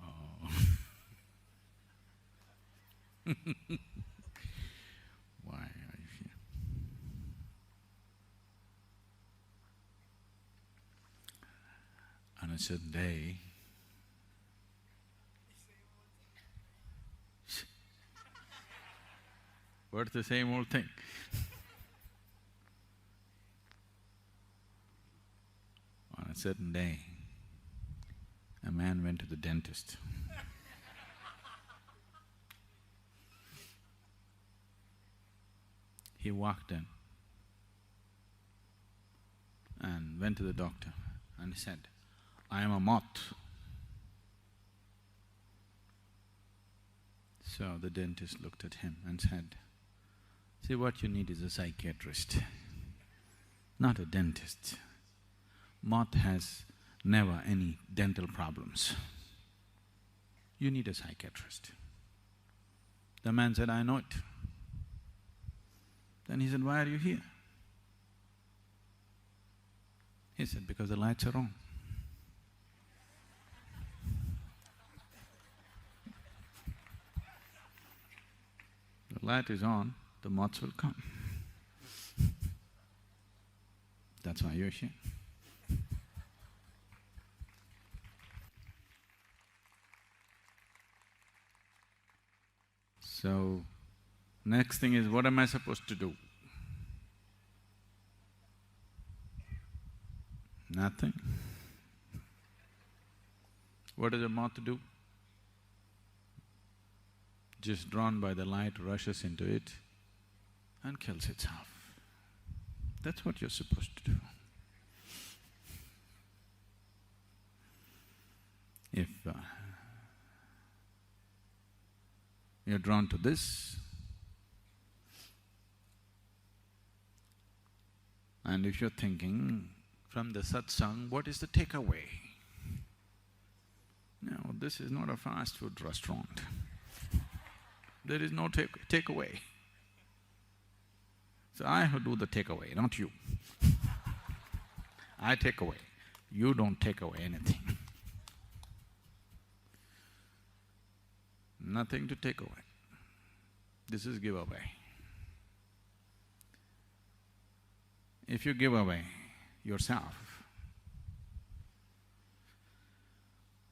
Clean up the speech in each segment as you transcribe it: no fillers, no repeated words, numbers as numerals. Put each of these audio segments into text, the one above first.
Oh. Why are you here? On a certain day, what's the same old thing? On a certain day, a man went to the dentist. He walked in and went to the doctor and he said, "I am a moth." So the dentist looked at him and said, "See, what you need is a psychiatrist, not a dentist. Moth has never any dental problems. You need a psychiatrist." The man said, "I know it." Then he said, "Why are you here?" He said, "Because the lights are on." The light is on, the moths will come. That's why you're here. So, next thing is, what am I supposed to do? Nothing. What does a moth do? Just drawn by the light, rushes into it and kills itself. That's what you're supposed to do. If you're drawn to this, and if you're thinking from the satsang, what is the takeaway? No, this is not a fast food restaurant. There is no takeaway. So I who do the takeaway, not you. I take away, you don't take away anything. Nothing to take away. This is giveaway. If you give away yourself,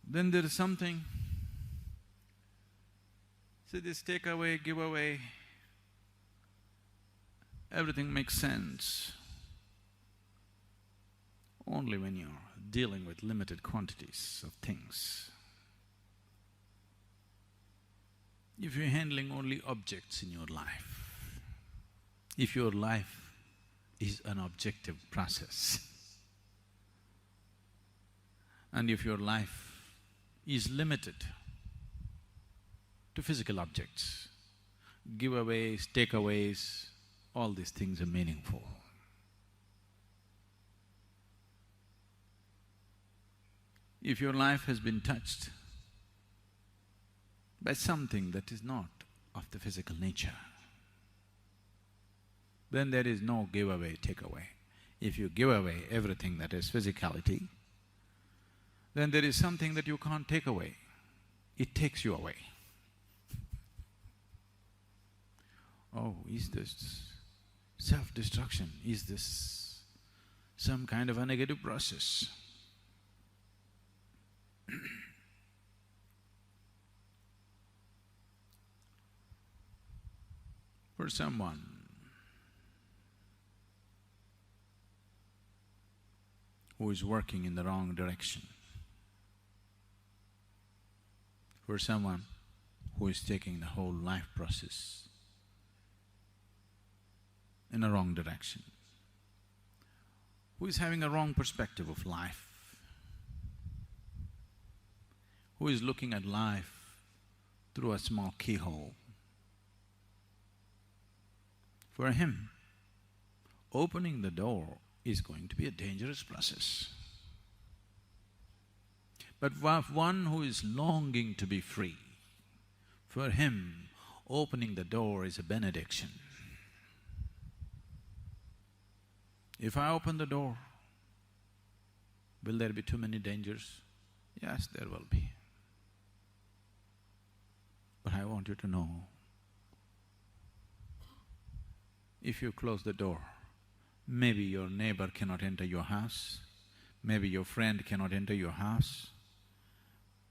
then there is something… See, this take away, give away, everything makes sense only when you're dealing with limited quantities of things. If you're handling only objects in your life, if your life is an objective process, and if your life is limited to physical objects, giveaways, takeaways, all these things are meaningful. If your life has been touched by something that is not of the physical nature, then there is no giveaway, takeaway. If you give away everything that is physicality, then there is something that you can't take away, it takes you away. Oh, is this self-destruction? Is this some kind of a negative process? For someone who is working in the wrong direction, for someone who is taking the whole life process in a wrong direction, who is having a wrong perspective of life, who is looking at life through a small keyhole, for him, opening the door is going to be a dangerous process. But for one who is longing to be free, for him, opening the door is a benediction. If I open the door, Will there be too many dangers? Yes, there will be. But I want you to know, if you close the door, maybe your neighbor cannot enter your house, maybe your friend cannot enter your house,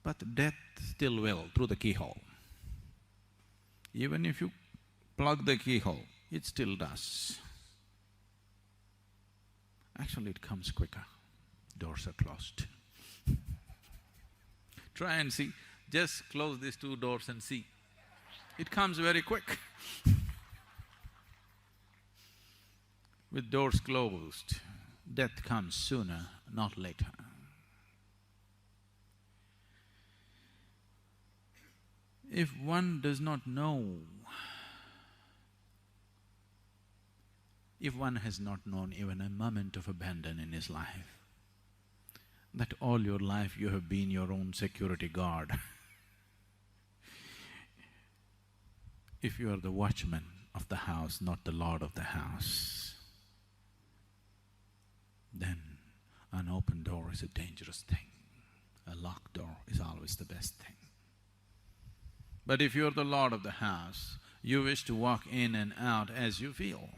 but death still will through the keyhole. Even if you plug the keyhole, it still does. Actually, it comes quicker. Doors are closed. Try and see, just close these two doors and see. It comes very quick. With doors closed, death comes sooner, not later. If one does not know, if one has not known even a moment of abandon in his life, that all your life you have been your own security guard. If you are the watchman of the house, not the lord of the house, then an open door is a dangerous thing. A locked door is always the best thing. But if you're the lord of the house, you wish to walk in and out as you feel.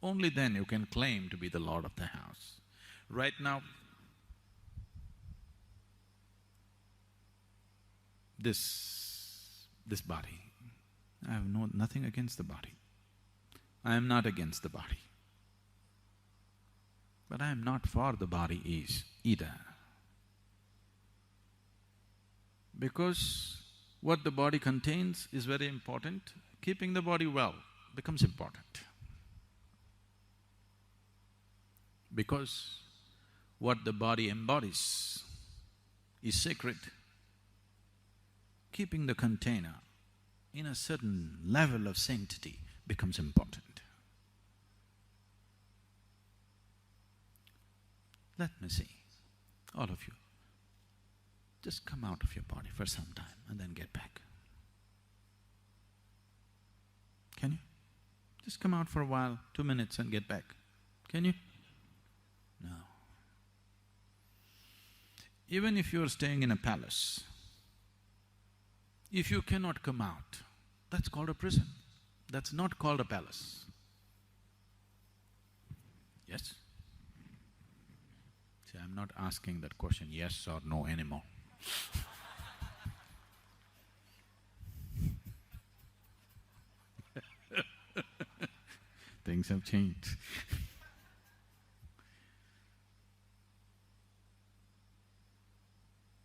Only then you can claim to be the lord of the house. Right now, this body, I have nothing against the body. I am not against the body. But I am not for the body either. Because what the body contains is very important, keeping the body well becomes important. Because what the body embodies is sacred. Keeping the container in a certain level of sanctity becomes important. Let me see, all of you, just come out of your body for some time and then get back. Can you? Just come out for a while, 2 minutes and get back. Can you? No. Even if you're staying in a palace, if you cannot come out, that's called a prison. That's not called a palace. Yes? See, I'm not asking that question yes or no anymore. Things have changed.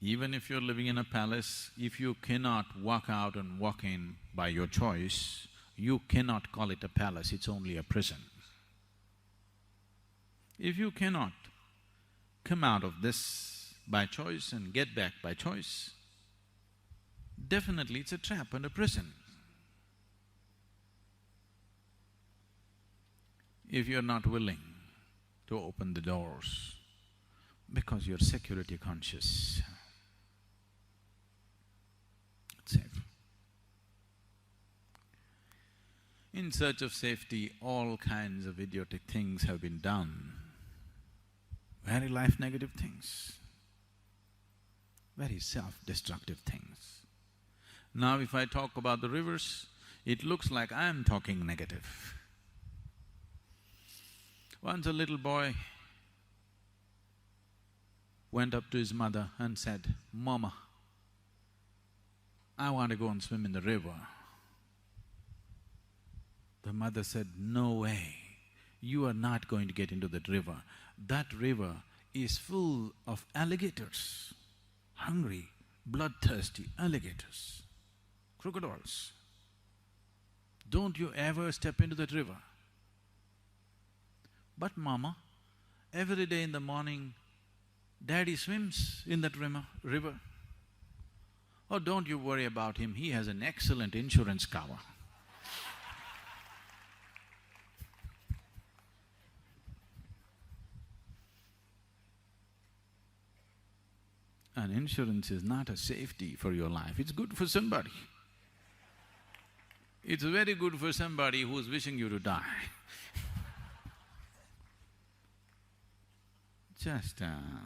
Even if you're living in a palace, if you cannot walk out and walk in by your choice, you cannot call it a palace, it's only a prison. If you cannot come out of this by choice and get back by choice, definitely it's a trap and a prison. If you're not willing to open the doors because you're security conscious, it's safe. In search of safety, all kinds of idiotic things have been done, very life-negative things, very self-destructive things. Now if I talk about the rivers, it looks like I am talking negative. Once a little boy went up to his mother and said, "Mama, I want to go and swim in the river." The mother said, "No way, you are not going to get into that river. That river is full of alligators, hungry, bloodthirsty alligators, crocodiles. Don't you ever step into that river." "But Mama, every day in the morning, Daddy swims in that river." "Oh, don't you worry about him, he has an excellent insurance cover." And insurance is not a safety for your life, it's good for somebody. It's very good for somebody who's wishing you to die. just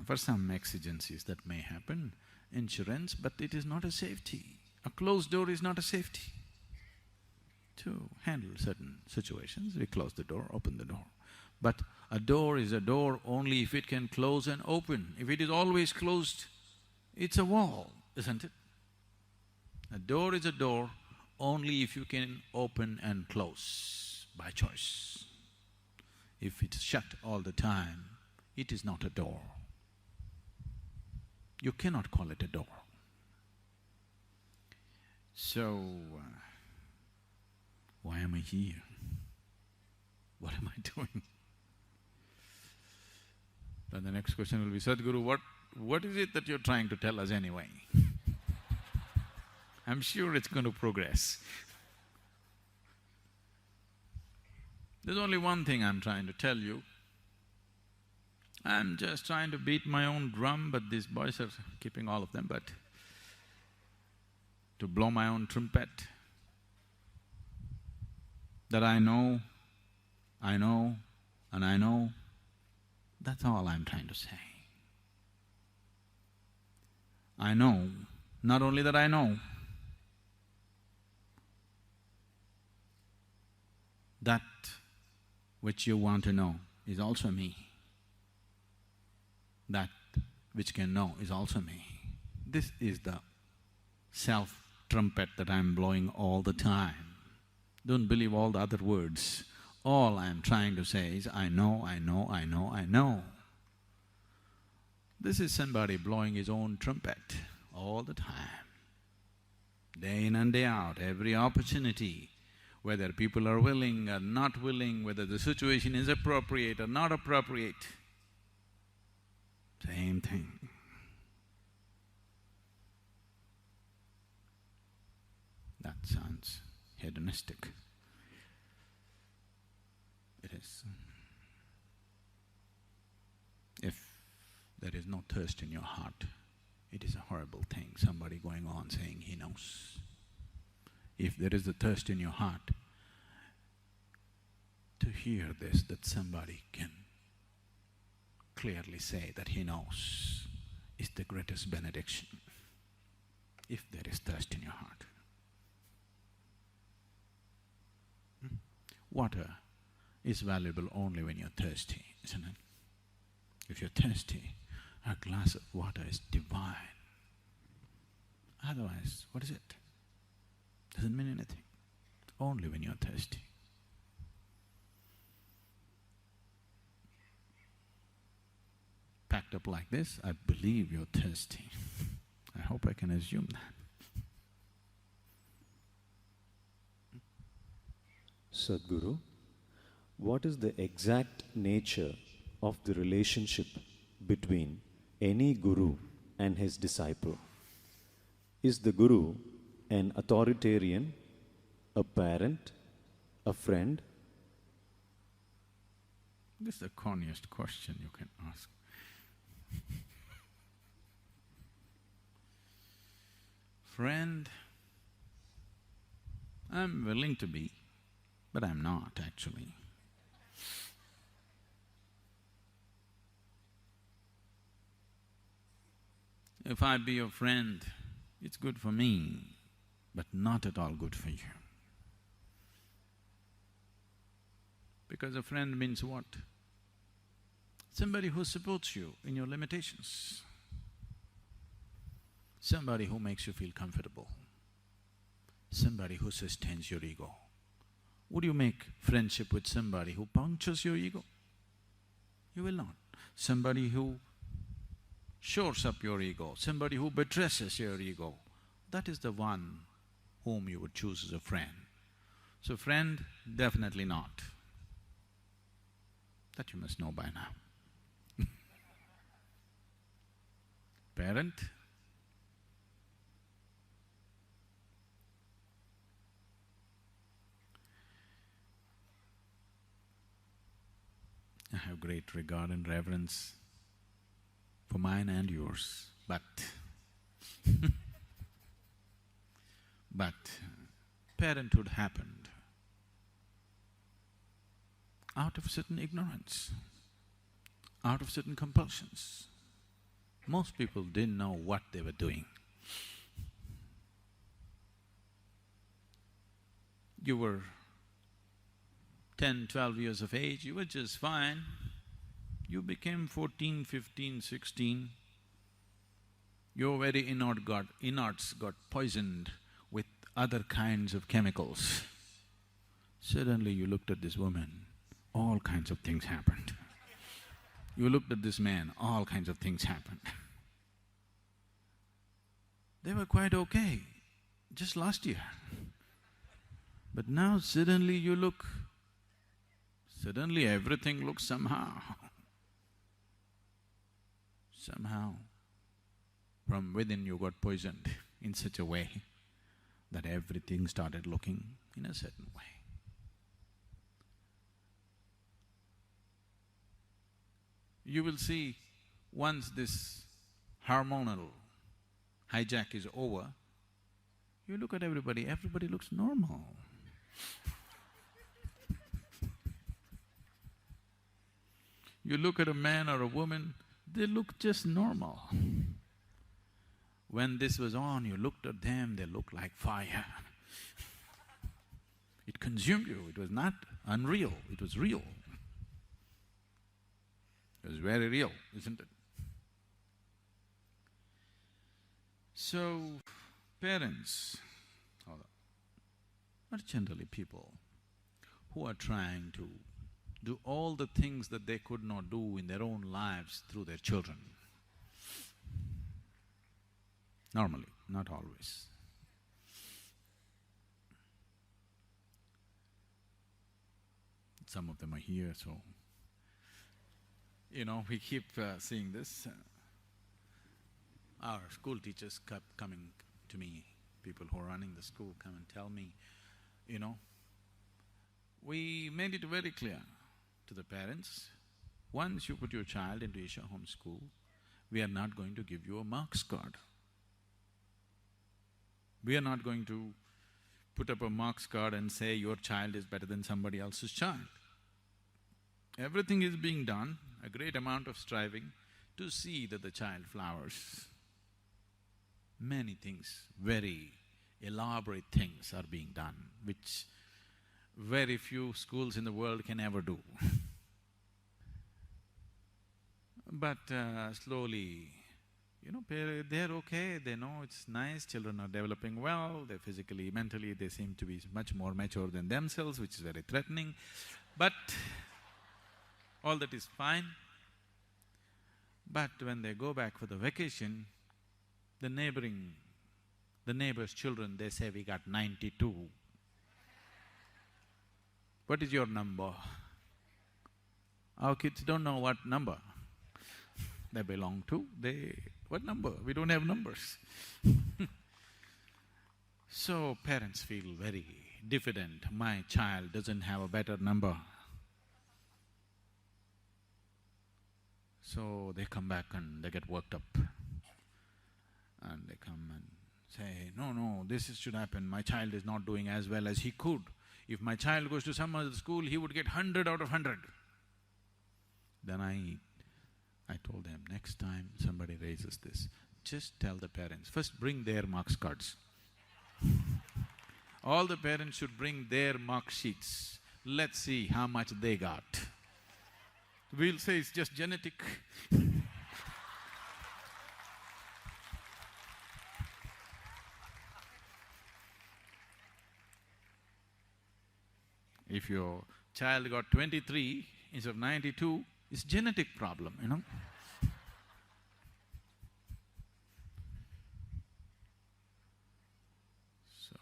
for some exigencies that may happen, insurance, but it is not a safety. A closed door is not a safety. To handle certain situations, we close the door, open the door. But a door is a door only if it can close and open. If it is always closed, it's a wall, isn't it? A door is a door only if you can open and close by choice. If it's shut all the time, it is not a door. You cannot call it a door. So, why am I here? What am I doing? Then the next question will be, Sadhguru, what is it that you're trying to tell us anyway? I'm sure it's going to progress. There's only one thing I'm trying to tell you. I'm just trying to beat my own drum, but these boys are keeping all of them, but to blow my own trumpet, that I know, and I know, that's all I'm trying to say. I know, not only that I know, that which you want to know is also me. That which can know is also me. This is the self-trumpet that I'm blowing all the time. Don't believe all the other words. All I'm trying to say is, I know, I know, I know, I know. This is somebody blowing his own trumpet all the time. Day in and day out, every opportunity, whether people are willing or not willing, whether the situation is appropriate or not appropriate, same thing. That sounds hedonistic. It is. If there is no thirst in your heart, it is a horrible thing, somebody going on saying he knows. If there is a thirst in your heart, to hear this, that somebody can clearly say that he knows, is the greatest benediction, if there is thirst in your heart. Water is valuable only when you're thirsty, isn't it? If you're thirsty, a glass of water is divine. Otherwise, what is it? Doesn't mean anything. Only when you're thirsty. Packed up like this, I believe you're thirsty. I hope I can assume that. Sadhguru, what is the exact nature of the relationship between any guru and his disciple? Is the guru an authoritarian, a parent, a friend? This is the corniest question you can ask. Friend, I'm willing to be, but I'm not actually. If I be your friend, it's good for me, but not at all good for you. Because a friend means what? Somebody who supports you in your limitations. Somebody who makes you feel comfortable. Somebody who sustains your ego. Would you make friendship with somebody who punctures your ego? You will not. Somebody who shores up your ego, somebody who buttresses your ego, that is the one whom you would choose as a friend. So friend, definitely not. That you must know by now. Parent, I have great regard and reverence for mine and yours, but parenthood happened out of certain ignorance. out of certain compulsions. Most people didn't know what they were doing. You were 10, 12 years of age, you were just fine. You became 14, 15, 16. Your very innerts got poisoned with other kinds of chemicals. Suddenly you looked at this woman, all kinds of things happened. You looked at this man, all kinds of things happened. They were quite okay just last year. But now suddenly you look, suddenly everything looks somehow. Somehow, from within you got poisoned in such a way that everything started looking in a certain way. You will see, once this hormonal hijack is over, you look at everybody looks normal. You look at a man or a woman, they look just normal. When this was on, you looked at them, they looked like fire. It consumed you, it was not unreal, it was real. It was very real, isn't it? So, parents, or generally people who are trying to do all the things that they could not do in their own lives through their children. Normally, not always. Some of them are here, so… we keep seeing this. Our school teachers kept coming to me, people who are running the school come and tell me, we made it very clear to the parents, once you put your child into Isha Home School, we are not going to give you a marks card. We are not going to put up a marks card and say your child is better than somebody else's child. Everything is being done, a great amount of striving to see that the child flowers. Many things, very elaborate things are being done, which very few schools in the world can ever do. But slowly, they're okay, they know it's nice, children are developing well, they're physically, mentally, they seem to be much more mature than themselves, which is very threatening. But all that is fine. But when they go back for the vacation, the neighbor's children, they say, we got 92. What is your number? Our kids don't know what number they belong to, what number? We don't have numbers. So parents feel very diffident, my child doesn't have a better number. So they come back and they get worked up. And they come and say, no, should happen, my child is not doing as well as he could. If my child goes to some other school, he would get 100 out of 100. Then I told them, next time somebody raises this, just tell the parents, first bring their marks cards. All the parents should bring their mark sheets. Let's see how much they got. We'll say it's just genetic. If your child got 23 instead of 92, it's genetic problem, So,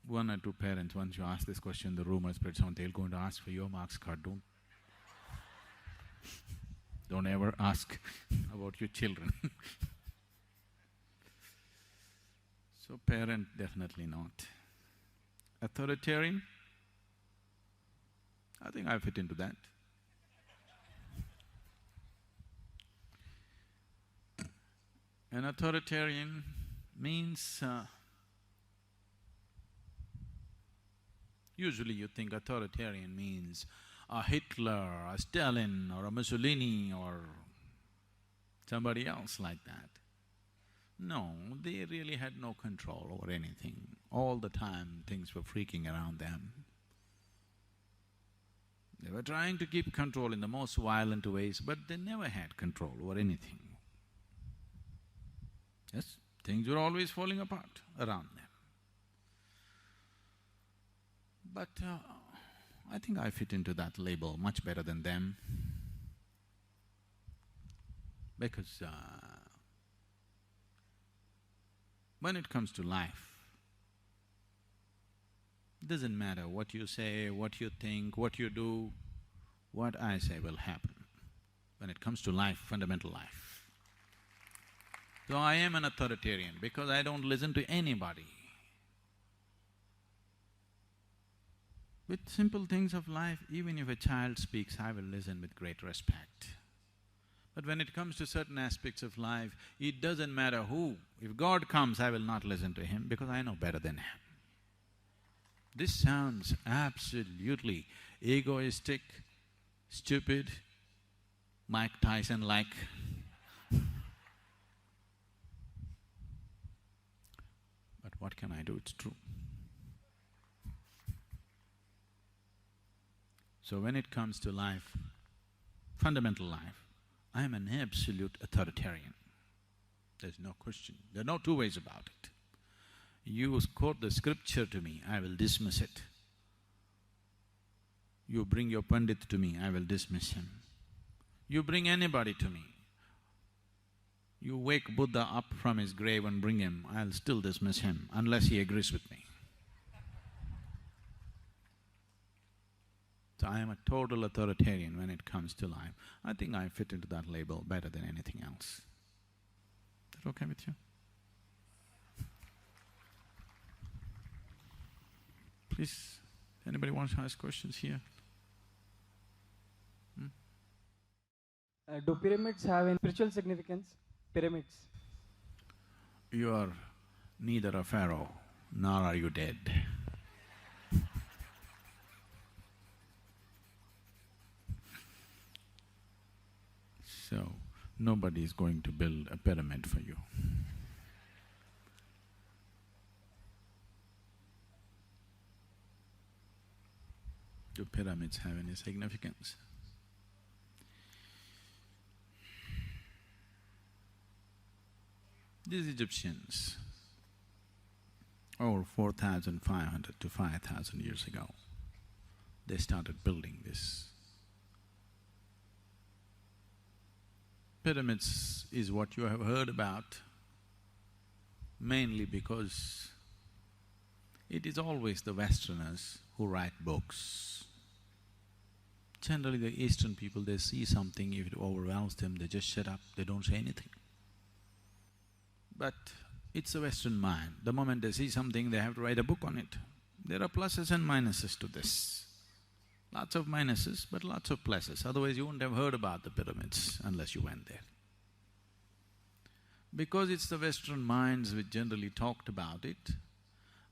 one or two parents, once you ask this question, the rumor spreads on, they're going to ask for your marks card, don't ever ask about your children. So parent, definitely not. Authoritarian? I think I fit into that. An authoritarian means, usually you think authoritarian means a Hitler, a Stalin or a Mussolini or somebody else like that. No, they really had no control over anything. All the time things were freaking around them. They were trying to keep control in the most violent ways, but they never had control over anything. Yes, things were always falling apart around them. But I think I fit into that label much better than them, because when it comes to life, it doesn't matter what you say, what you think, what you do, what I say will happen when it comes to life, fundamental life. So I am an authoritarian because I don't listen to anybody. With simple things of life, even if a child speaks, I will listen with great respect. But when it comes to certain aspects of life, it doesn't matter who. If God comes, I will not listen to him because I know better than him. This sounds absolutely egoistic, stupid, Mike Tyson-like. But what can I do? It's true. So when it comes to life, fundamental life, I am an absolute authoritarian. There's no question, there are no two ways about it. You quote the scripture to me, I will dismiss it. You bring your Pandit to me, I will dismiss him. You bring anybody to me, you wake Buddha up from his grave and bring him, I'll still dismiss him unless he agrees with me. So I am a total authoritarian when it comes to life. I think I fit into that label better than anything else. Is that okay with you? Please, anybody wants to ask questions here? Do pyramids have any spiritual significance? Pyramids. You are neither a pharaoh, nor are you dead. So, nobody is going to build a pyramid for you. Do pyramids have any significance? These Egyptians, over 4,500 to 5,000 years ago, they started building this. Pyramids is what you have heard about mainly because it is always the Westerners who write books. Generally the Eastern people, they see something, if it overwhelms them, they just shut up, they don't say anything. But it's a Western mind, the moment they see something, they have to write a book on it. There are pluses and minuses to this. Lots of minuses, but lots of pluses, otherwise you wouldn't have heard about the pyramids unless you went there. Because it's the Western minds which generally talked about it,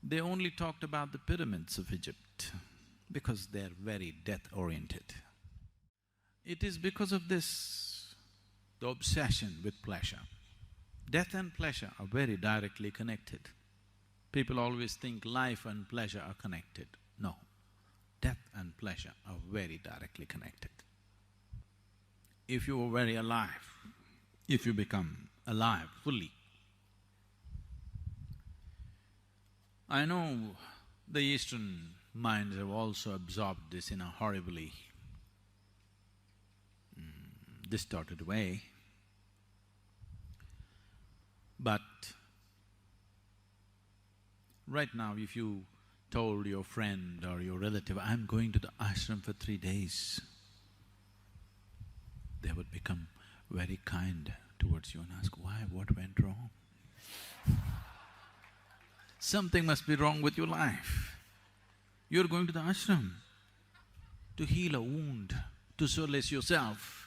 they only talked about the pyramids of Egypt because they're very death-oriented. It is because of this, the obsession with pleasure. Death and pleasure are very directly connected. People always think life and pleasure are connected. No. Death and pleasure are very directly connected. If you are very alive, if you become alive fully, I know the Eastern minds have also absorbed this in a horribly distorted way, but right now if you told your friend or your relative, I'm going to the ashram for 3 days, they would become very kind towards you and ask, why, what went wrong? Something must be wrong with your life. You're going to the ashram to heal a wound, to solace yourself.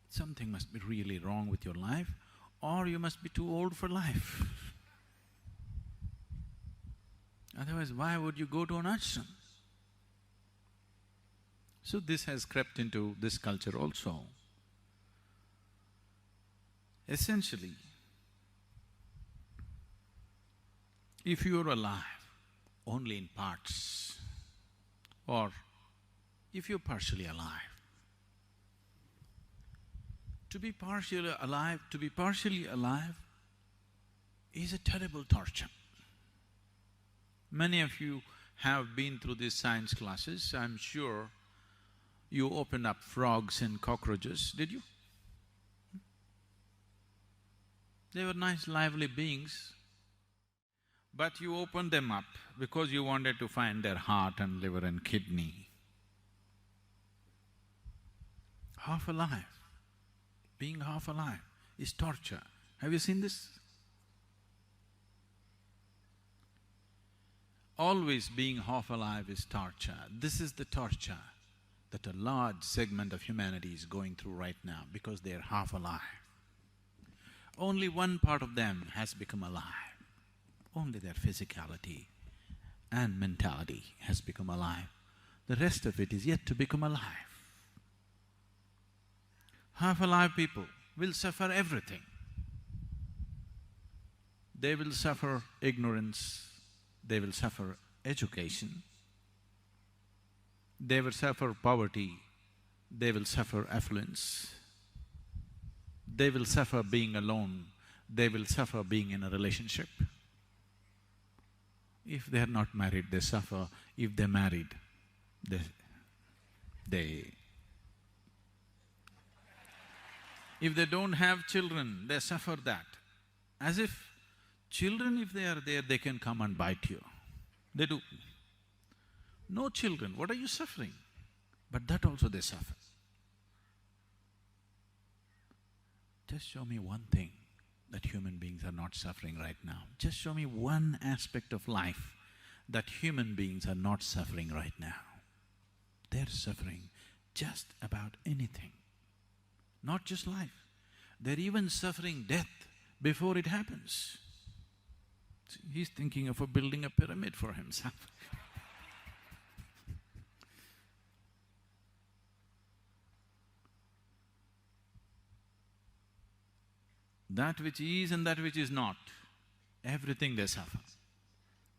Something must be really wrong with your life, or you must be too old for life. Otherwise, why would you go to an ashram? So this has crept into this culture also. Essentially, if you're alive only in parts, or if you're partially alive, to be partially alive is a terrible torture. Many of you have been through these science classes, I'm sure you opened up frogs and cockroaches, did you? They were nice, lively beings, but you opened them up because you wanted to find their heart and liver and kidney. Half alive, being half alive is torture. Have you seen this? Always being half alive is torture. This is the torture that a large segment of humanity is going through right now because they're half alive. Only one part of them has become alive. Only their physicality and mentality has become alive. The rest of it is yet to become alive. Half-alive people will suffer everything. They will suffer ignorance, they will suffer education, they will suffer poverty, they will suffer affluence, they will suffer being alone, they will suffer being in a relationship. If they are not married, they suffer. If they're married, if they don't have children, they suffer that. As if children, if they are there, they can come and bite you. They do. No children, what are you suffering? But that also they suffer. Just show me one thing that human beings are not suffering right now. Just show me one aspect of life that human beings are not suffering right now. They're suffering just about anything, not just life. They're even suffering death before it happens. See, he's thinking of building a pyramid for himself. That which is and that which is not, everything they suffer.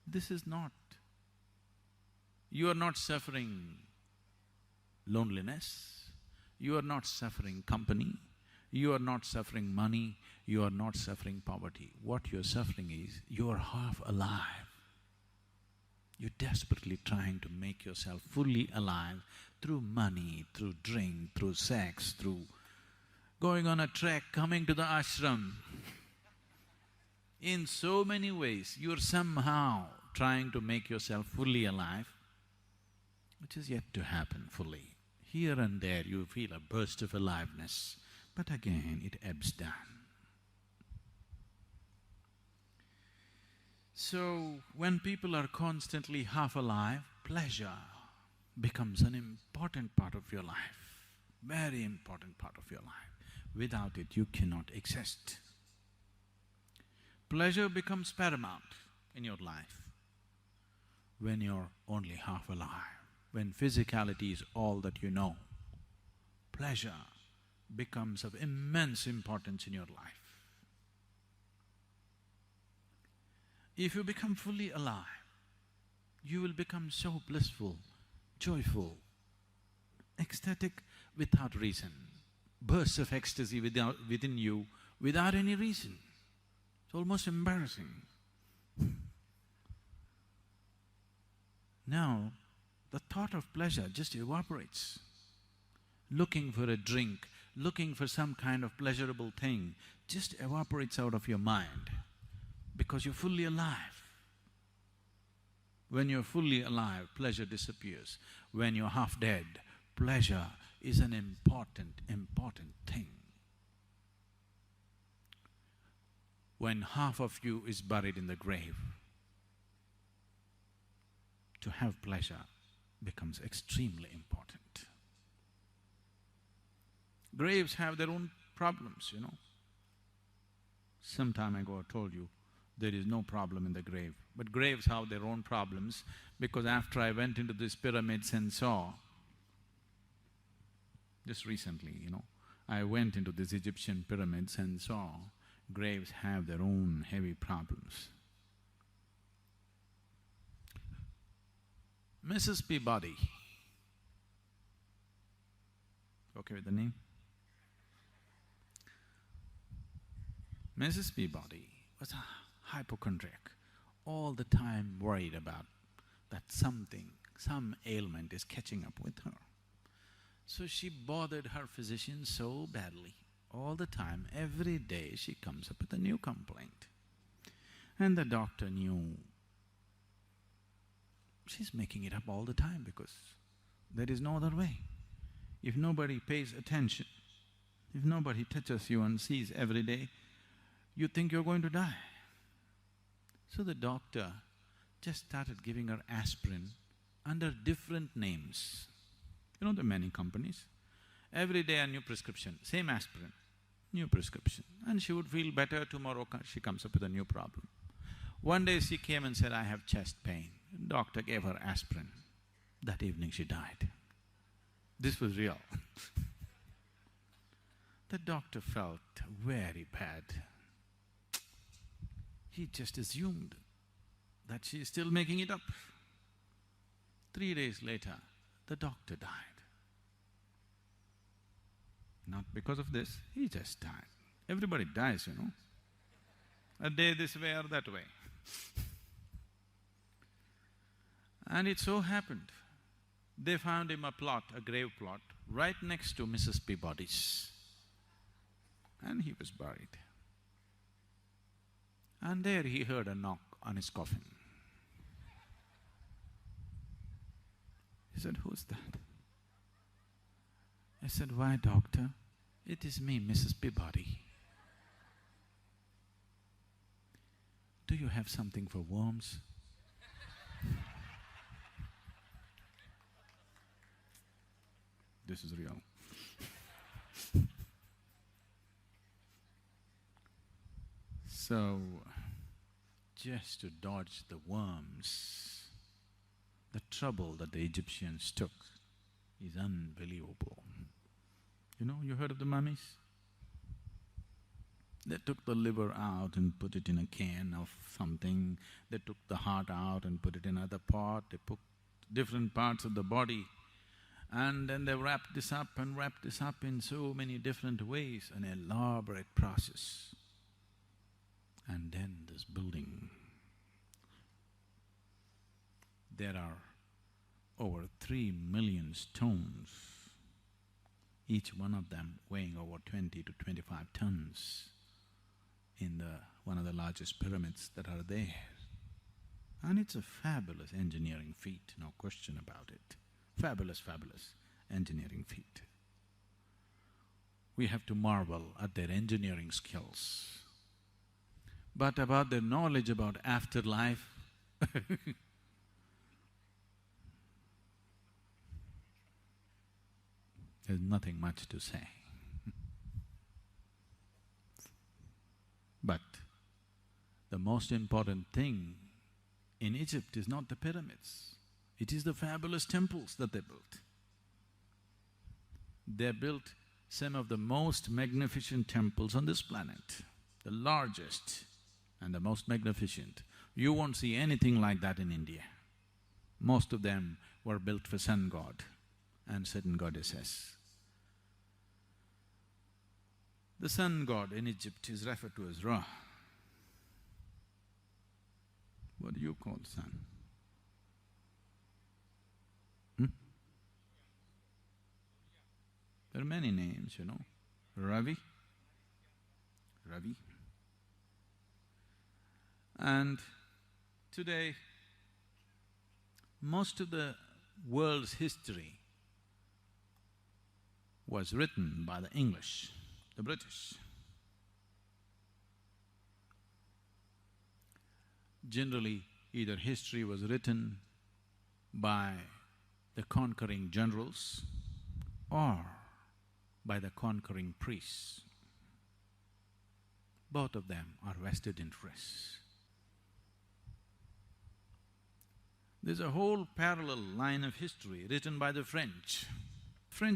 This is not. You are not suffering loneliness, you are not suffering company, you are not suffering money, you are not suffering poverty. What you're suffering is, you're half alive. You're desperately trying to make yourself fully alive through money, through drink, through sex, through going on a trek, coming to the ashram. In so many ways, you're somehow trying to make yourself fully alive, which is yet to happen fully. Here and there you feel a burst of aliveness, but again it ebbs down. So, when people are constantly half alive, pleasure becomes an important part of your life, very important part of your life. Without it, you cannot exist. Pleasure becomes paramount in your life when you're only half alive, when physicality is all that you know. Pleasure becomes of immense importance in your life. If you become fully alive, you will become so blissful, joyful, ecstatic without reason. Bursts of ecstasy within you without any reason. It's almost embarrassing. Now, the thought of pleasure just evaporates. Looking for a drink, looking for some kind of pleasurable thing just evaporates out of your mind because you're fully alive. When you're fully alive, pleasure disappears. When you're half dead, pleasure is an important thing. When half of you is buried in the grave, to have pleasure becomes extremely important. Graves have their own problems, you know. Some time ago I told you, there is no problem in the grave. But graves have their own problems because after I went into these pyramids and saw Just recently, I went into these Egyptian pyramids and saw graves have their own heavy problems. Mrs. Peabody, okay with the name? Mrs. Peabody was a hypochondriac, all the time worried about that some ailment is catching up with her. So she bothered her physician so badly. All the time, every day she comes up with a new complaint. And the doctor knew she's making it up all the time because there is no other way. If nobody pays attention, if nobody touches you and sees every day, you think you're going to die. So the doctor just started giving her aspirin under different names. There are many companies. Every day a new prescription, same aspirin, new prescription. And she would feel better, tomorrow she comes up with a new problem. One day she came and said, I have chest pain. Doctor gave her aspirin. That evening she died. This was real. The doctor felt very bad. He just assumed that she is still making it up. 3 days later, the doctor died. Not because of this, he just died. Everybody dies, a day this way or that way. And it so happened, they found him a plot, a grave plot, right next to Mrs. Peabody's. And he was buried. And there he heard a knock on his coffin. He said, who's that? I said, why, doctor? It is me, Mrs. Peabody. Do you have something for worms? This is real. So, just to dodge the worms, the trouble that the Egyptians took is unbelievable. You heard of the mummies? They took the liver out and put it in a can of something, they took the heart out and put it in another pot, they put different parts of the body, and then they wrapped this up and wrapped this up in so many different ways, an elaborate process. And then this building, there are over 3 million stones, each one of them weighing over 20 to 25 tons in one of the largest pyramids that are there. And it's a fabulous engineering feat, no question about it. Fabulous, fabulous engineering feat. We have to marvel at their engineering skills. But about their knowledge about afterlife, there's nothing much to say. But the most important thing in Egypt is not the pyramids, it is the fabulous temples that they built. They built some of the most magnificent temples on this planet, the largest and the most magnificent. You won't see anything like that in India. Most of them were built for sun god and certain goddesses. The sun god in Egypt is referred to as Ra. What do you call sun? There are many names, Ravi. And today, most of the world's history was written by the English, the British. Generally, either history was written by the conquering generals or by the conquering priests. Both of them are vested interests. There's a whole parallel line of history written by the French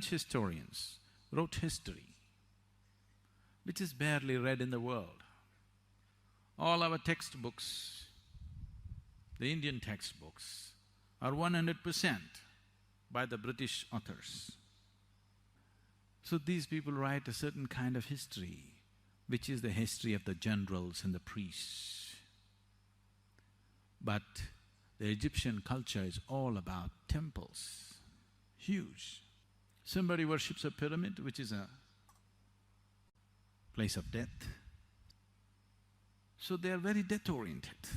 historians wrote history, which is barely read in the world. All our textbooks, the Indian textbooks, are 100% by the British authors. So these people write a certain kind of history, which is the history of the generals and the priests. But the Egyptian culture is all about temples, huge. Somebody worships a pyramid, which is a place of death. So they are very death-oriented.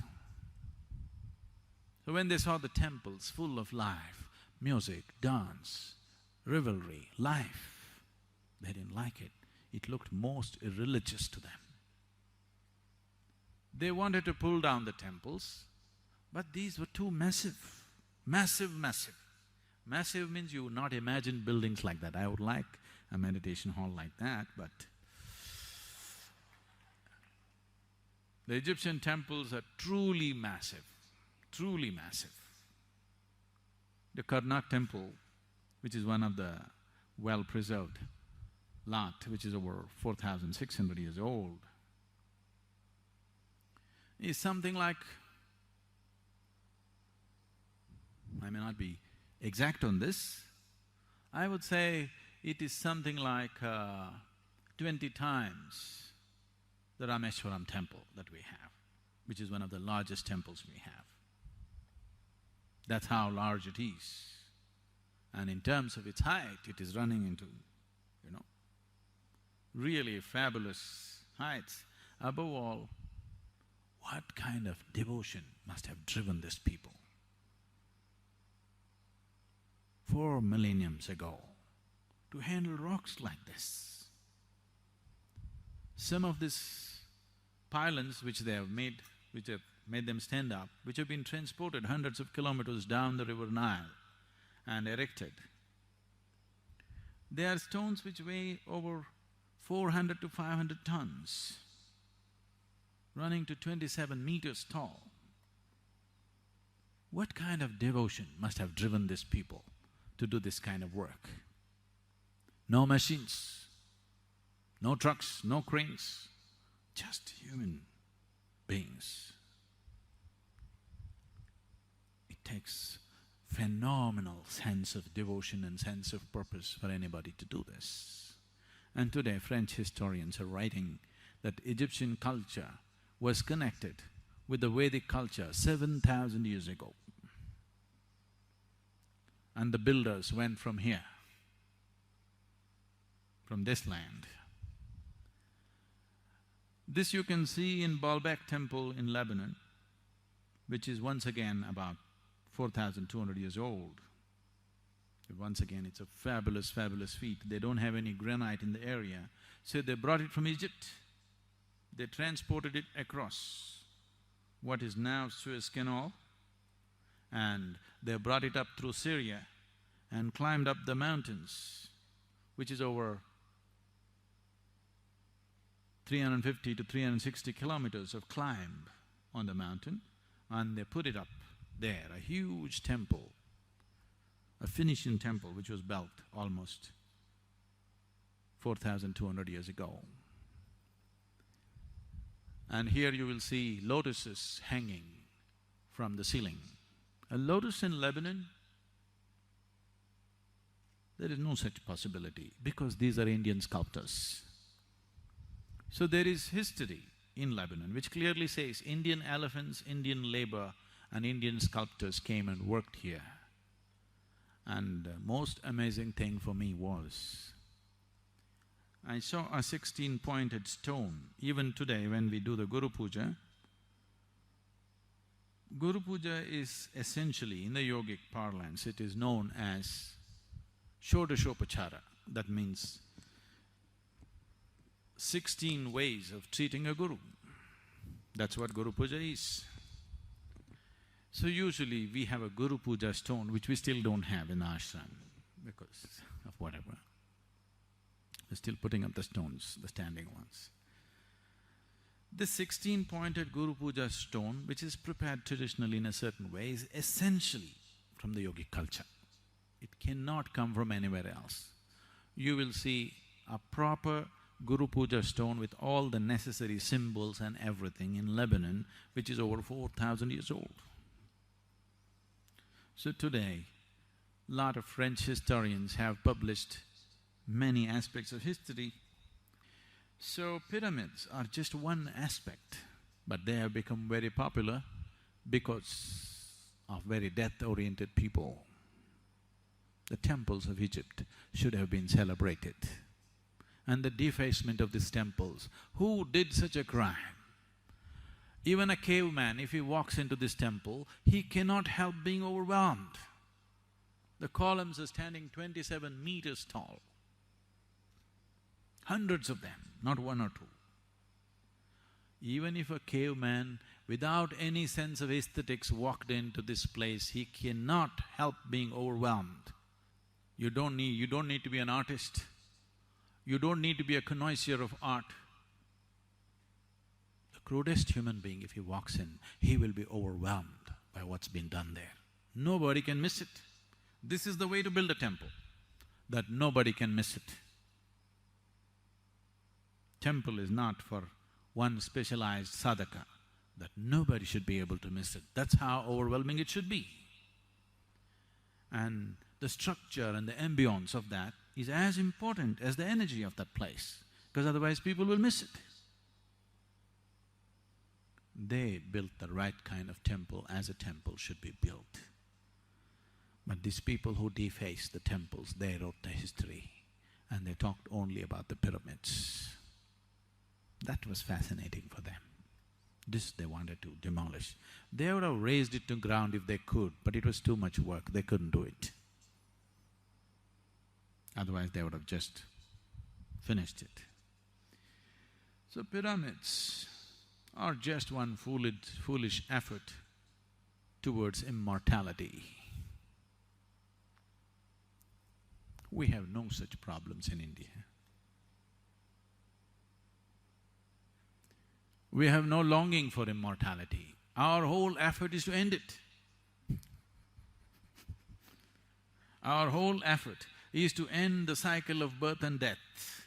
So when they saw the temples full of life, music, dance, revelry, life, they didn't like it. It looked most irreligious to them. They wanted to pull down the temples, but these were too massive, massive. Massive means you would not imagine buildings like that. I would like a meditation hall like that, but the Egyptian temples are truly massive, truly massive. The Karnak temple, which is one of the well-preserved lot, which is over 4,600 years old, is something like, I may not be exact on this, I would say it is something like 20 times the Rameshwaram temple that we have, which is one of the largest temples we have. That's how large it is. And in terms of its height, it is running into, really fabulous heights. Above all, what kind of devotion must have driven these people 4 millenniums ago to handle rocks like this? Some of these pylons which they have made, which have made them stand up, which have been transported hundreds of kilometers down the river Nile and erected, they are stones which weigh over 400 to 500 tons, running to 27 meters tall. What kind of devotion must have driven these people to do this kind of work? No machines, no trucks, no cranes, just human beings. It takes phenomenal sense of devotion and sense of purpose for anybody to do this. And today French historians are writing that Egyptian culture was connected with the Vedic culture 7,000 years ago. And the builders went from here, from this land. This you can see in Baalbek temple in Lebanon, which is once again about 4,200 years old. Once again, it's a fabulous feat. They don't have any granite in the area, so they brought it from Egypt. They transported it across what is now Suez Canal, and they brought it up through Syria and climbed up the mountains, which is over 350 to 360 kilometers of climb on the mountain, and they put it up there, a huge temple, a Phoenician temple which was built almost 4,200 years ago. And here you will see lotuses hanging from the ceiling. A lotus in Lebanon, there is no such possibility because these are Indian sculptors. So there is history in Lebanon which clearly says Indian elephants, Indian labor and Indian sculptors came and worked here. And the most amazing thing for me was, I saw a 16-pointed stone. Even today when we do the Guru Puja is essentially, in the yogic parlance, it is known as Shodashopachara. That means 16 ways of treating a guru. That's what Guru Puja is. So usually we have a Guru Puja stone which we still don't have in ashram because of whatever. We're still putting up the stones, the standing ones. This 16-pointed Guru Puja stone, which is prepared traditionally in a certain way, is essentially from the yogic culture. It cannot come from anywhere else. You will see a proper Guru Puja stone with all the necessary symbols and everything in Lebanon, which is over 4,000 years old. So today, lot of French historians have published many aspects of history. So pyramids are just one aspect, but they have become very popular because of very death-oriented people. The temples of Egypt should have been celebrated. And the defacement of these temples, who did such a crime? Even a caveman, if he walks into this temple, he cannot help being overwhelmed. The columns are standing 27 meters tall. Hundreds of them, not one or two. Even if a caveman without any sense of aesthetics walked into this place, he cannot help being overwhelmed. You don't need to be an artist. You don't need to be a connoisseur of art. The crudest human being, if he walks in, he will be overwhelmed by what's been done there. Nobody can miss it. This is the way to build a temple, that nobody can miss it. Temple is not for one specialized sadhaka, that nobody should be able to miss it. That's how overwhelming it should be. And the structure and the ambience of that is as important as the energy of that place, because otherwise people will miss it. They built the right kind of temple as a temple should be built. But these people who defaced the temples, they wrote the history and they talked only about the pyramids. That was fascinating for them. This they wanted to demolish. They would have razed it to ground if they could, but it was too much work, they couldn't do it. Otherwise they would have just finished it. So pyramids are just one foolish effort towards immortality. We have no such problems in India. We have no longing for immortality. Our whole effort is to end it. Our whole effort is to end the cycle of birth and death.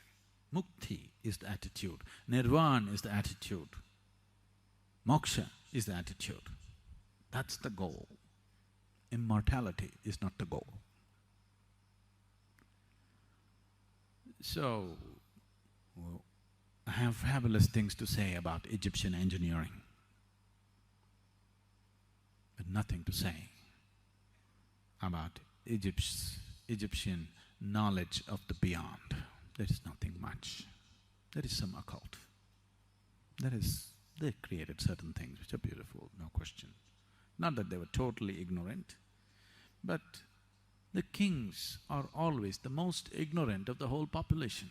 Mukti is the attitude, nirvana is the attitude, moksha is the attitude. That's the goal. Immortality is not the goal. So, I have fabulous things to say about Egyptian engineering, but nothing to say about Egyptian knowledge of the beyond. There is nothing much. There is some occult. They created certain things which are beautiful, no question. Not that they were totally ignorant, but the kings are always the most ignorant of the whole population.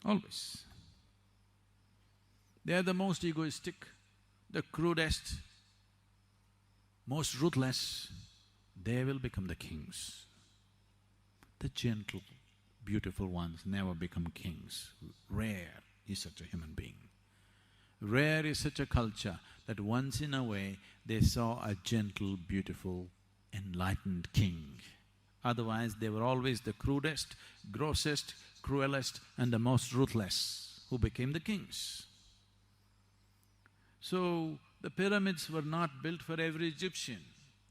Always. They are the most egoistic, the crudest, most ruthless. They will become the kings. The gentle, beautiful ones never become kings. Rare is such a human being. Rare is such a culture that once in a way they saw a gentle, beautiful, enlightened king. Otherwise they were always the crudest, grossest, cruelest and the most ruthless who became the kings. So, the pyramids were not built for every Egyptian.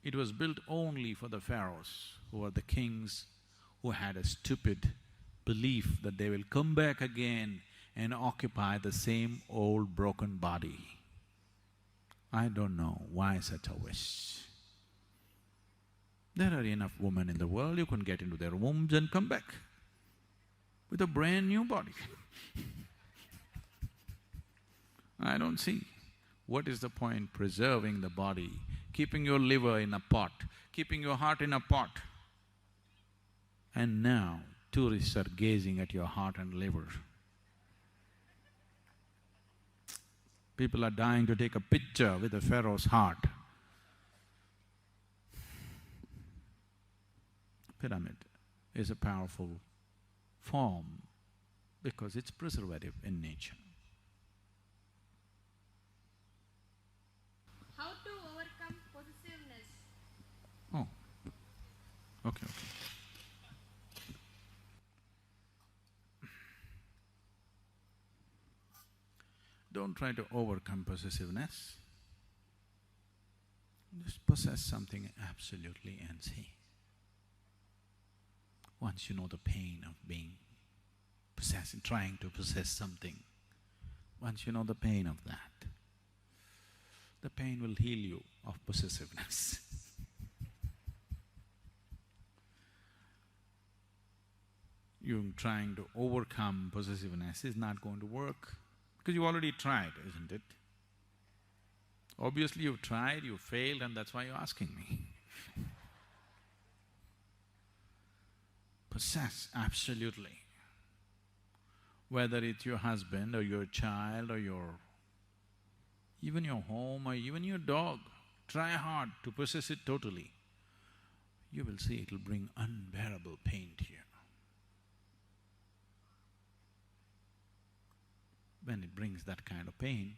It was built only for the pharaohs, who were the kings, who had a stupid belief that they will come back again and occupy the same old broken body. I don't know why such a wish. There are enough women in the world, you can get into their wombs and come back with a brand new body. I don't see. What is the point preserving the body, keeping your liver in a pot, keeping your heart in a pot? And now tourists are gazing at your heart and liver. People are dying to take a picture with the pharaoh's heart. Pyramid is a powerful form because it's preservative in nature. How to overcome possessiveness? Oh, okay. Don't try to overcome possessiveness. Just possess something absolutely and see. Once you know the pain of being possessed, trying to possess something, once you know the pain of that, the pain will heal you of possessiveness. You trying to overcome possessiveness is not going to work because you already tried, isn't it? Obviously you've tried, you failed, and that's why you're asking me. Possess, absolutely. Whether it's your husband or your child or even your home or even your dog, try hard to possess it totally. You will see it'll bring unbearable pain to you. When it brings that kind of pain,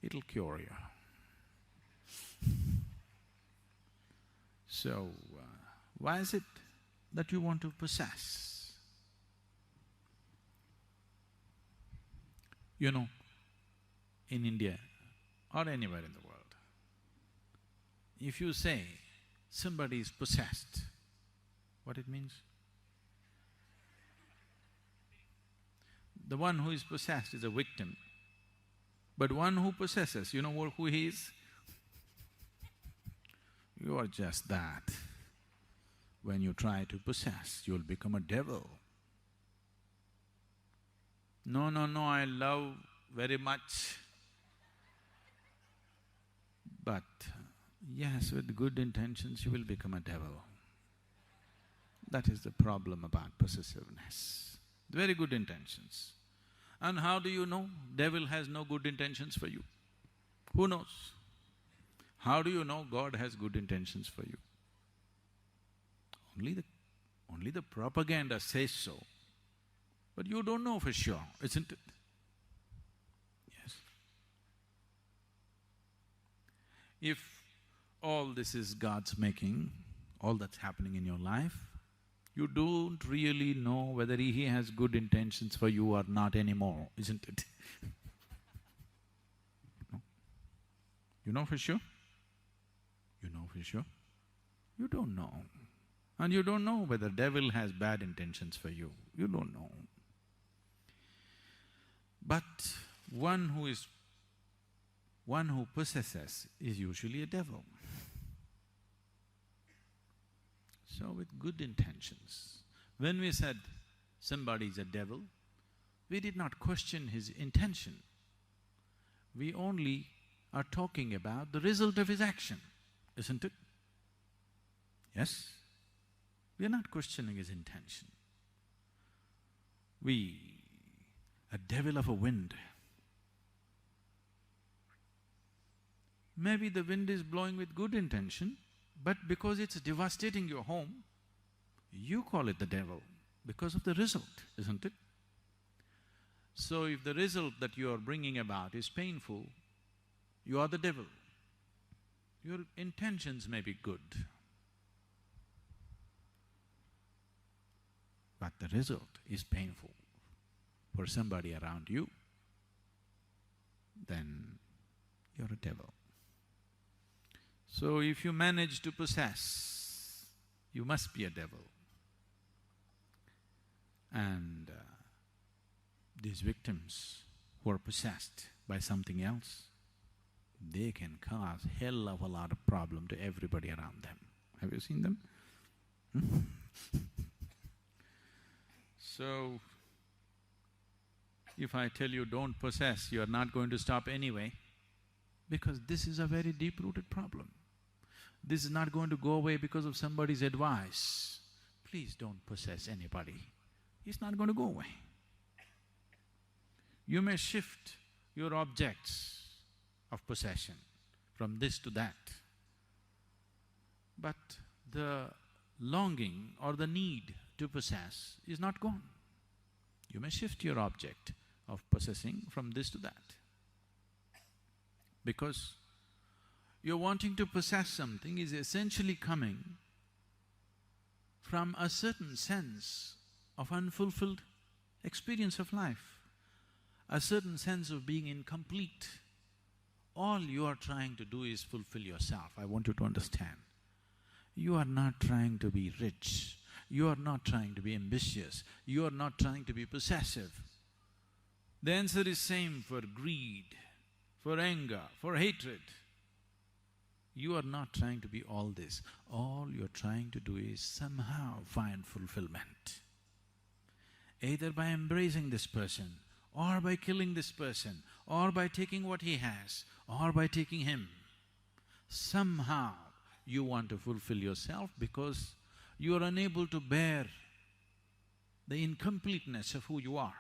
it'll cure you. So, why is it that you want to possess? You know, in India or anywhere in the world, if you say somebody is possessed, what it means? The one who is possessed is a victim, but one who possesses, you know who he is? You are just that. When you try to possess, you'll become a devil. No, I love very much. But yes, with good intentions, you will become a devil. That is the problem about possessiveness. Very good intentions. And how do you know devil has no good intentions for you? Who knows? How do you know God has good intentions for you? Only the propaganda says so, but you don't know for sure, isn't it? Yes. If all this is God's making, all that's happening in your life, you don't really know whether He has good intentions for you or not anymore, isn't it? No? You know for sure? You know for sure? You don't know. And you don't know whether devil has bad intentions for you, you don't know. But one who possesses is usually a devil. So with good intentions, when we said somebody is a devil, we did not question his intention. We only are talking about the result of his action, isn't it? Yes? We are not questioning his intention. A devil of a wind. Maybe the wind is blowing with good intention, but because it's devastating your home, you call it the devil because of the result, isn't it? So if the result that you are bringing about is painful, you are the devil. Your intentions may be good, but the result is painful for somebody around you, then you're a devil. So if you manage to possess, you must be a devil. And these victims who are possessed by something else, they can cause hell of a lot of problem to everybody around them. Have you seen them? So, if I tell you don't possess, you are not going to stop anyway, because this is a very deep-rooted problem. This is not going to go away because of somebody's advice. Please don't possess anybody. It's not going to go away. You may shift your objects of possession from this to that, but the longing or the need to possess is not gone. You may shift your object of possessing from this to that, because your wanting to possess something is essentially coming from a certain sense of unfulfilled experience of life. a certain sense of being incomplete. All you are trying to do is fulfill yourself. I want you to understand. You are not trying to be rich, you are not trying to be ambitious, you are not trying to be possessive. The answer is same for greed, for anger, for hatred. You are not trying to be all this. All you're trying to do is somehow find fulfillment. Either by embracing this person, or by killing this person, or by taking what he has, or by taking him. Somehow you want to fulfill yourself because you are unable to bear the incompleteness of who you are.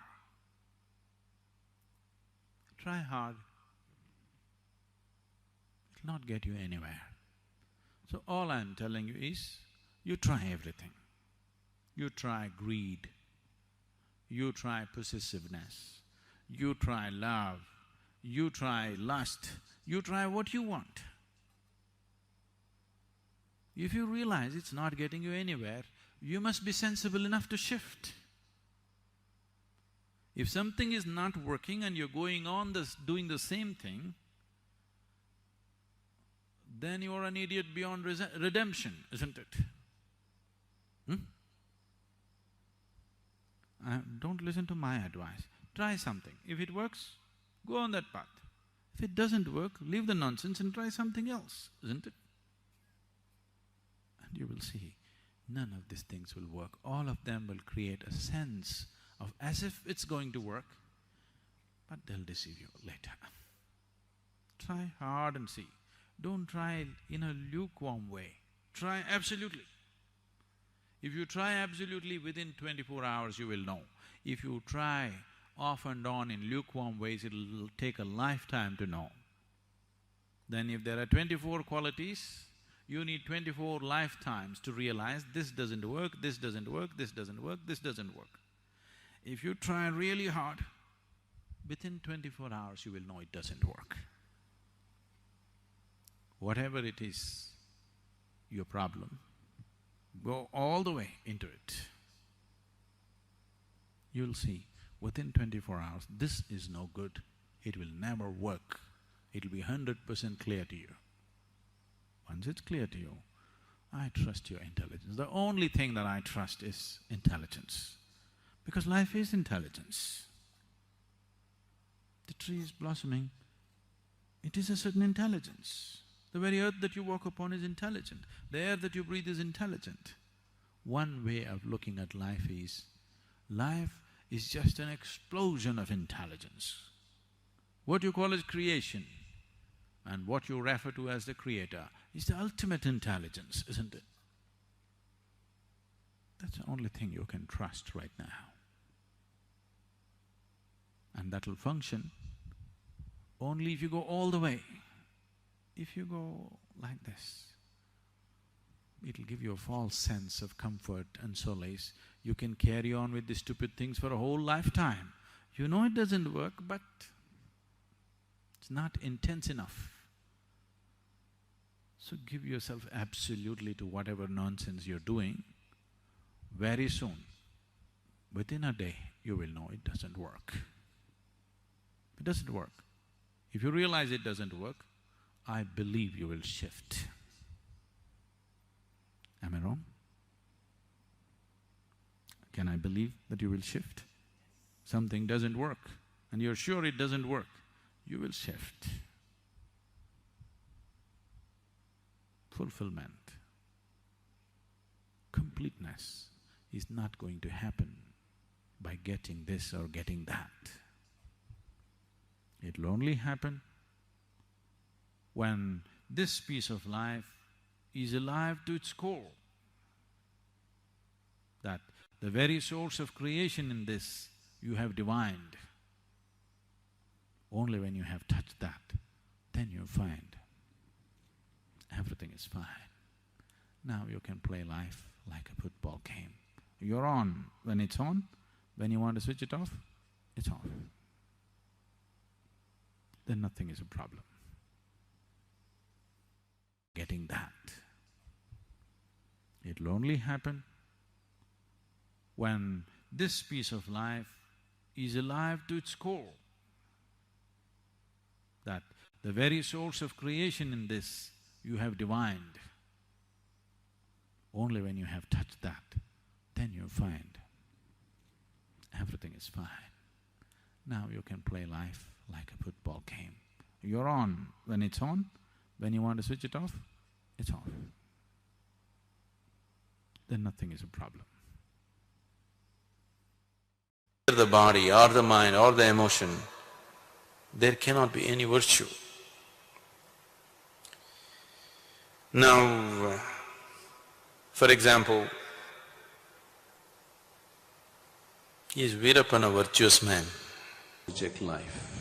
Try hard, it'll not get you anywhere. So all I'm telling you is, you try everything. You try greed, you try possessiveness, you try love, you try lust, you try what you want. If you realize it's not getting you anywhere, you must be sensible enough to shift. If something is not working and you're going on doing the same thing, then you are an idiot beyond redemption, isn't it? Don't listen to my advice. Try something. If it works, go on that path. If it doesn't work, leave the nonsense and try something else, isn't it? And you will see, none of these things will work. All of them will create a sense of as if it's going to work, but they'll deceive you later. Try hard and see. Don't try in a lukewarm way. Try absolutely. If you try absolutely, within 24 hours you will know. If you try off and on in lukewarm ways, it'll take a lifetime to know. Then if there are 24 qualities, you need 24 lifetimes to realize this doesn't work, this doesn't work, this doesn't work, this doesn't work. If you try really hard, within 24 hours you will know it doesn't work. Whatever it is, your problem, go all the way into it. You'll see, within 24 hours, this is no good, it will never work. It'll be 100% clear to you. Once it's clear to you, I trust your intelligence. The only thing that I trust is intelligence, because life is intelligence. The tree is blossoming, it is a certain intelligence. The very earth that you walk upon is intelligent, the air that you breathe is intelligent. One way of looking at life is just an explosion of intelligence. What you call as creation and what you refer to as the creator is the ultimate intelligence, isn't it? That's the only thing you can trust right now. And that'll function only if you go all the way. If you go like this, it'll give you a false sense of comfort and solace. You can carry on with these stupid things for a whole lifetime. You know it doesn't work, but it's not intense enough. So give yourself absolutely to whatever nonsense you're doing. Very soon, within a day, you will know it doesn't work. It doesn't work. If you realize it doesn't work, I believe you will shift. Am I wrong? Can I believe that you will shift? Something doesn't work and you're sure it doesn't work, you will shift. Fulfillment, completeness is not going to happen by getting this or getting that. It'll only happen when this piece of life is alive to its core, that the very source of creation in this you have divined. Only when you have touched that, then you find everything is fine. Now you can play life like a football game. You're on when it's on, when you want to switch it off, it's off. Then nothing is a problem. Getting that. It'll only happen when this piece of life is alive to its core, that the very source of creation in this you have divined. Only when you have touched that, then you find everything is fine. Now you can play life like a football game. You're on when it's on, when you want to switch it off, it's off. Then nothing is a problem. The body or the mind or the emotion, there cannot be any virtue. Now, for example, is Veerappan a virtuous man? Reject life.